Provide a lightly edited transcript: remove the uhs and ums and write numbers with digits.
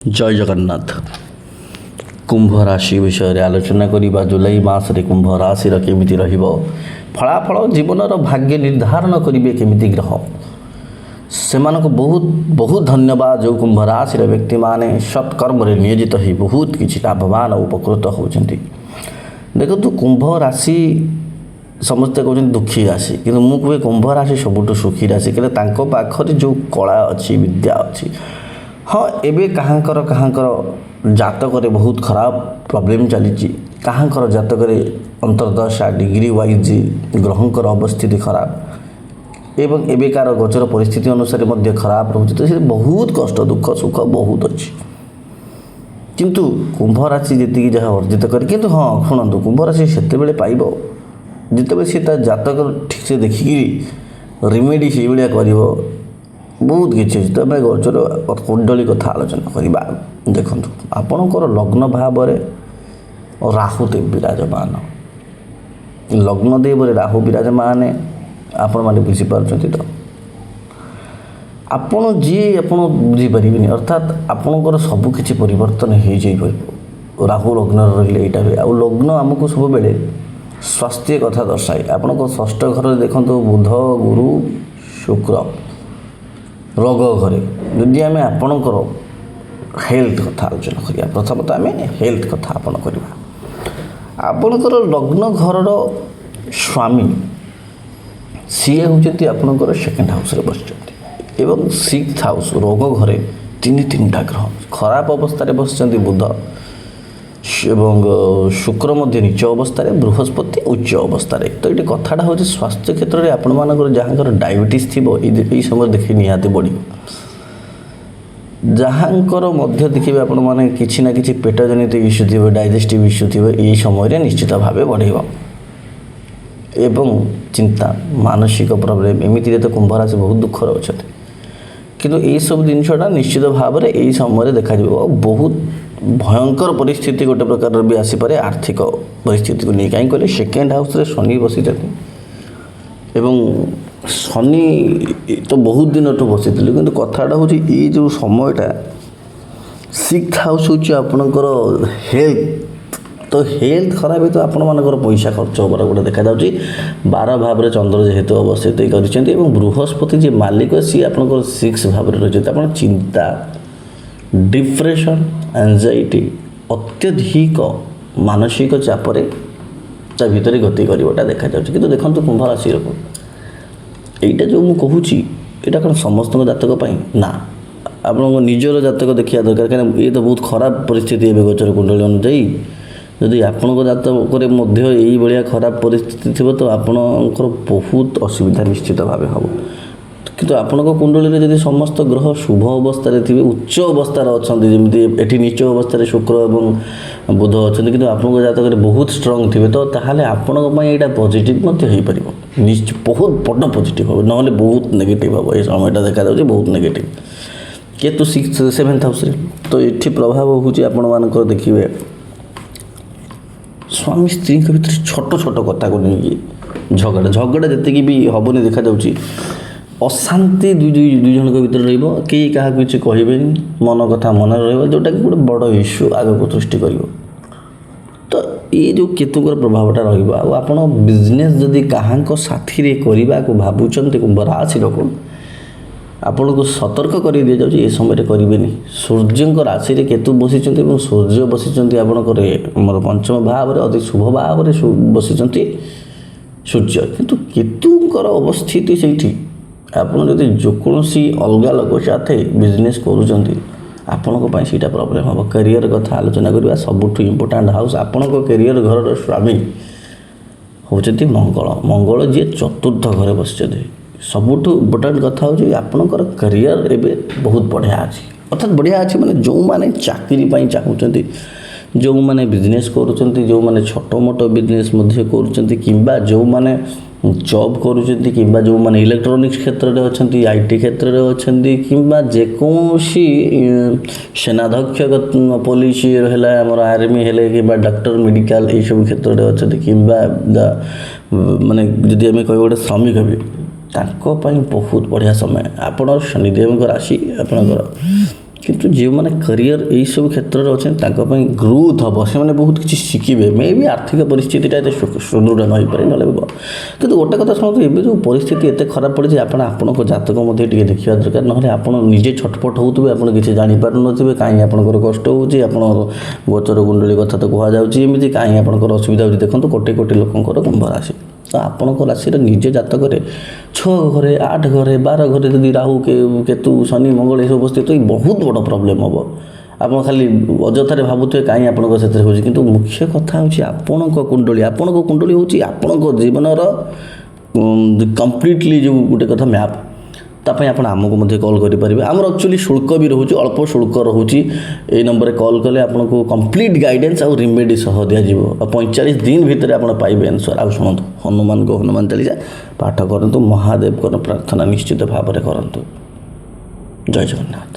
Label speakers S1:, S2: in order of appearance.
S1: जय जगन्नाथ। कुंभ राशि विषय रे आलोचना करिबा। जुलाई मासरे कुंभ राशि केमिति रहिबो, फलाफल जीवनर भाग्य निर्धारण करिबे केमिति ग्रह सेमानक बहुत बहुत धन्यवाद। जो कुंभ राशि व्यक्ति माने सत्कर्म रे नियोजित ही बहुत किछि लाभवान और उपकृत होउछन्ति। देखो कुंभ राशि समस्ते कहते दुखी राशि, किंतु मु कहे कुंभ राशि सबुठ सुखी राशि। कि तांको पाखरे जो कला अच्छी विद्या अच्छी। हाँ, एबे कहाँकर जातक बहुत खराब प्रॉब्लम चली। कहाँकर जातक अंतर्दशा डिग्री वाइज ग्रहंकर अवस्थिति खराब एवं एबेकार गोचर परिस्थिति अनुसार मध्य खराब रोचे। तो बहुत कष्ट दुख सुख बहुत अच्छी। किंतु कुंभ राशि जी जहाँ अर्जित कर, किंतु हाँ शुणु, कुंभ राशि से पाइब जिते सी जातक ठीक से देखिकी रिमेडी से भाया कर बहुत किसी अच्छी। तो आम गोचर कुंडली कथा आलोचना करवा। देखो आपणकर लग्न भाव राहुदेव विराजमान, लग्नदेव राहु विराजमान आपण मैंने बुझीपार। तो आपण जी आप बुझीपारे, अर्थात आपणकर सबकि परिवर्तन हो जाए। राहु लग्न रही हुए आ लग्न आमको सब बेले स्वास्थ्य कथा दर्शाए। आपण षष्ठ घर देखो बुध गुरु शुक्र रोग घरे। जदि आम आपणकर हेल्थ कथा आलोचना करिया, प्रथमतः आम हेल्थ कथा आपण करवा। आपणकर लग्न घर स्वामी सी होती आपणकर सेकेंड हाउस रे बसचंती एवं सिक्स्थ हाउस रोग घरे तीनटा ग्रह खराब अवस्था बसचंती। बुध एवं शुक्र मध्य नीच अवस्था, बृहस्पति उच्च अवस्था। तो ये कथाटा हूँ स्वास्थ्य क्षेत्र में आपण मानकर जहाँकर डायबिटीज थी ये समय देखिए निहाती बढ़। जहाँकर मध्य देखिए आपण मैंने किसी ना कि पेट जनित इश्यू थी, डाइजेस्टिव इश्यू थी, ये समय निश्चित भाव बढ़ एवं चिंता मानसिक प्रॉब्लम एमती। तो कुंभ राशि बहुत दुखर अच्छा, किंतु ये सब जिनसा निश्चित भाव में यही समय देखा बहुत भयंकर परिस्थिति गोटे प्रकार भी आसीपे। आर्थिक परिस्थिति को नहीं कहीं कहले सेकेंड हाउस रे शनि बसी एवं शनि तो बहुत दिन तो बसी कि कथाटा हूँ ये जो समयटा सिक्स्थ हाउस हूँ आपणकर हेल्थ। तो हेल्थ खराब है तो आपण मानकर पैसा खर्च होबार गोटे देखा जाऊँगी। 12 भाव में चंद्र जेहेतु अवस्थित कर बृहस्पति जी मालिक सी आपणकर 6 भाव में रही। आप चिंता डिप्रेशन एंजाइटी अत्यधिक मानसिक चापरे ता भितर गति करवाटा देखा जाऊँगी। किंतु देखो कुंभ राशि यहीटा जो मुझे कहूँ यहाँ कौन समस्त जातक ना, आप निजर जातक देखा दरकार। कहीं ये तो बहुत खराब परिस्थिति है गोचर कुंडली अनुजाई। जदि आपण जातक यही भाया खराब परिस्थिति थी तो आपणकर बहुत असुविधा निश्चित भाव हम। किंतु आपण कुंडली जदि समस्त ग्रह शुभ अवस्था थे, उच्च अवस्था अच्छा, जमी ये नीच अवस्था शुक्र और बुध अच्छा, किंतु आपण जातक बहुत स्ट्रंग थे तो ताहले आपण यहाँ पॉजिटिव हो पार निश्चित बहुत बड़ पॉजिटिव हो, ना बहुत नेगेटिव हम। ये समयटा देखा जाए बहुत negative. Ketu 6th 7th house रे। तो ये प्रभाव हूँ आपण मानकर देखिए स्वामी स्त्री भर छोट छोट कथा को नहीं झगड़ा जी भी हेनी देखा जाऊँगी। अशांति दुई जन भर रही क्या किसी कहे मन कथा मन रोटा कि गोटे बड़ इश्यू आग को सृष्टि कर। तो ये जो केतुकर प्रभावटा रहा बिजनेस जदि क्या साथी करने को भावुं कुंभ राशि लोक आपन को सतर्क कर दि जाए। ये समय करेंगे। सूर्य राशि रे केतु बसी सूर्य बसी आपणकर मोर पंचम भाव में अति शुभ भाव में बसी सूर्य, किंतु केतुकर अवस्थिति से आपड़ जब जो कौन अलग लोक साथ बिजनेस करूँ सीटा प्रोब्लेम हम। करियर कथा आलोचना करवा। सबुठ इम्पोर्टाट हाउस आपण करियर घर स्वामी होती मंगल। मंगल जी चतुर्थ घर बस सबुठ इम्पोर्टाट कथा हूँ आपणकर करियर एवं बहुत बढ़िया अच्छी। अर्थात बढ़िया अच्छी माने जो मैंने चाकरी चाहूँगी, जो मैंने बिजनेस करुँच, जो मैंने छोट मोट बिजनेस किंबा जो मैंने जॉब करुँच, किंबा जो मैंने इलेक्ट्रोनिक्स क्षेत्र में अच्छा, आईटी क्षेत्र में अच्छा, किंबा जेकोसी सेनाध्यक्ष पुलिस है आर्मी है कि डॉक्टर मेडिकल ये सब क्षेत्र में अच्छा, किंबा माने जदि आम कह गोटे श्रमिक भी बहुत बढ़िया समय। आपण शनिदेव राशि आपणकर କିନ୍ତୁ ଯେଉଁମାନେ କ୍ୟାରିୟର ଏଇସବୁ କ୍ଷେତ୍ରରେ ଅଛନ୍ତି ତାଙ୍କ ପାଇଁ ଗ୍ରୋଥ୍ ହେବ, ସେମାନେ ବହୁତ କିଛି ଶିଖିବେ। ମେ ବି ଆର୍ଥିକ ପରିସ୍ଥିତିଟା ଏତେ ସୁଦୃଢ଼ ନ ହୋଇପାରେ, ନହେଲେ କିନ୍ତୁ ଗୋଟେ କଥା ଶୁଣନ୍ତୁ, ଏବେ ଯେଉଁ ପରିସ୍ଥିତି ଏତେ ଖରାପ ପଡ଼ିଛି, ଆପଣ ଆପଣଙ୍କ ଜାତକ ମଧ୍ୟ ଟିକେ ଦେଖିବା ଦରକାର। ନହେଲେ ଆପଣ ନିଜେ ଛଟପଟ ହେଉଥିବେ, ଆପଣ କିଛି ଜାଣିପାରୁନଥିବେ କାହିଁକି ଆପଣଙ୍କର କଷ୍ଟ ହେଉଛି, ଆପଣ ଗୋଚର କୁଣ୍ଡଳୀ କଥା ତ କୁହାଯାଉଛି ଏମିତି, କାହିଁକି ଆପଣଙ୍କର ଅସୁବିଧା ହେଉଛି। ଦେଖନ୍ତୁ କୋଟି କୋଟି ଲୋକଙ୍କର କୁମ୍ଭ ରାଶି, ତ ଆପଣଙ୍କ ରାଶିର ନିଜ ଜାତକରେ 6 ଘରେ 8 ଘରେ 12 ଘରେ ଯଦି ରାହୁ କେତୁ ଶନି ମଙ୍ଗଳ ଏସବୁ ଅବସ୍ଥିତ ବହୁତ ବଡ଼ ପ୍ରୋବ୍ଲେମ୍ ହେବ। ଆପଣ ଖାଲି ଅଯଥାରେ ଭାବୁଥିବେ କାହିଁ ଆପଣଙ୍କ ସେଥିରେ ହେଉଛି, କିନ୍ତୁ ମୁଖ୍ୟ କଥା ହେଉଛି ଆପଣଙ୍କ କୁଣ୍ଡଳୀ ହେଉଛି ଆପଣଙ୍କ ଜୀବନର କମ୍ପ୍ଲିଟଲି ଯେଉଁ ଗୋଟେ କଥା ମ୍ୟାପ୍। ତା ପାଇଁ ଆପଣ ଆମକୁ ମଧ୍ୟ କଲ୍ କରିପାରିବେ। ଆମର ଆକ୍ଚୁଆଲି ଶୁଳ୍କ ବି ରହୁଛି, ଅଳ୍ପ ଶୁଳ୍କ ରହୁଛି। ଏଇ ନମ୍ବରରେ କଲ୍ କଲେ ଆପଣଙ୍କୁ କମ୍ପ୍ଲିଟ୍ ଗାଇଡେନ୍ସ ଆଉ ରିମେଡ଼ି ସହ ଦିଆଯିବ, ଆଉ 45 ଦିନ ଭିତରେ ଆପଣ ପାଇବେ ଆନ୍ସର୍। ଆଉ ଶୁଣନ୍ତୁ, ହନୁମାନ ଚାଳିଶା ପାଠ କରନ୍ତୁ, ମହାଦେବଙ୍କର ପ୍ରାର୍ଥନା ନିଶ୍ଚିତ ଭାବରେ କରନ୍ତୁ। ଜୟ ଜଗନ୍ନାଥ।